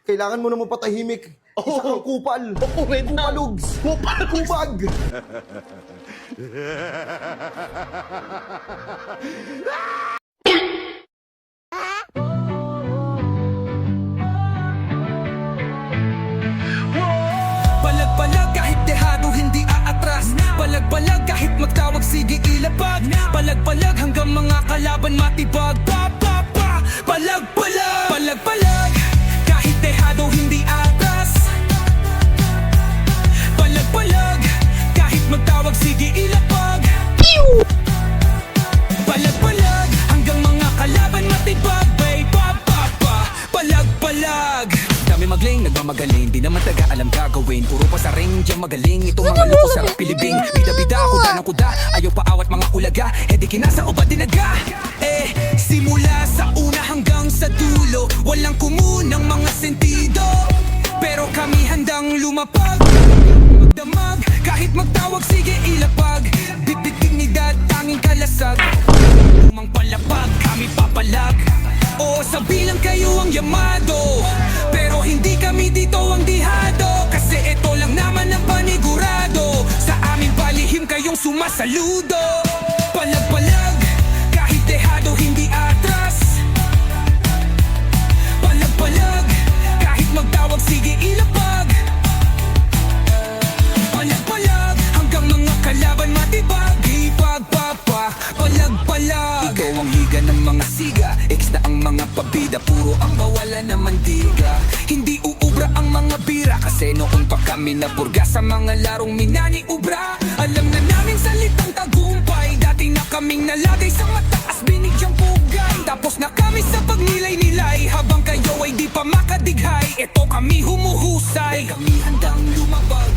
Kailangan mo naman patahimik. Isa kang kupal. wait lang. Kupalugs. Kubag. Palag-palag kahit dehado hindi aatras. Palag-palag kahit magtawag sige ilapag. Palag-palag hanggang mga kalaban matibag. Pa-pa-pa. Palag-palag. Palag-palag kahit dehado hindi aatras. Palag-palag kahit magtawag sige ilapag. Palag-palag hanggang mga kalaban matibag. Bay pa-pa-pa. Palag-palag. Dami magling, nagmamagaling, di naman taga alam gagawin. Puro pa sa ring, diyan magaling. Itong mga loko sarap pilibing. Bida-bida, kuda ng kuda. Ayaw pa awat mga ulaga. Eh di kinasa o ba dinaga? Simula sa una hanggang sa dulo. Walang kumunang mga sentido. Pero kami handang lumapag. Magdamag, kahit magtawag sige ilapag. Bit-bit dignidad, tanging kalasag. Lumang palapag, kami papalag. Oo, sabilang kayo ang yamado. Pero hindi kami dito ang dihado. Kasi ito lang naman ang panigurado. Sa aming palihim kayong sumasaludo. Palag-palag, kahit dehado hindi atras. Palag-palag, kahit magtawag sige ilapag. Palag-palag, hanggang mga kalaban matibag. Ipagpapa, palag-palag. Ikaw ang higa ng mga siga. Ex na ang mga pabida, puro ang mawala na mandiga. Hindi uubra ang mga bira. Kasi noon pa kami napurga sa mga larong minani ubra. Alam na namin salitang tagumpay. Dati na kaming nalagay sa mataas binigyang pugay. Tapos na kami sa pagnilay-nilay. Habang kayo ay di pa makadighay. Ito kami humuhusay. Kami handang lumabag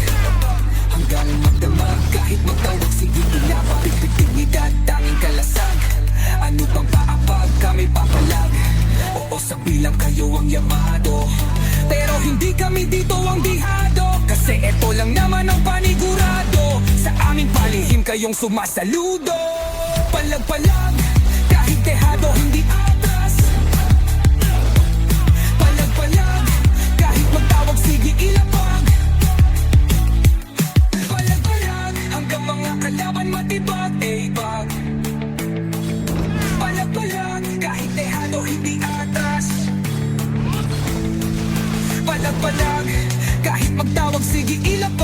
hanggang magdamag. Kahit magtawag sige ilapag. Bigbignidad, tanging kalasag. Ano pang paapag, kami papalag. Oo, sa bilang kayo ang yamado. Pero hindi kami dito ang dihado. Kasi eto lang naman ang panigurado. Sa aming palihim kayong sumasaludo. Palag-palag, kahit dehado hindi atras. Palag-palag, kahit magtawag sige ilapag. Palag-palag, hanggang mga kalaban matibag. Pag palag-palag, kahit dehado hindi atras. Palag-palag, kahit magtawag sige ilapag.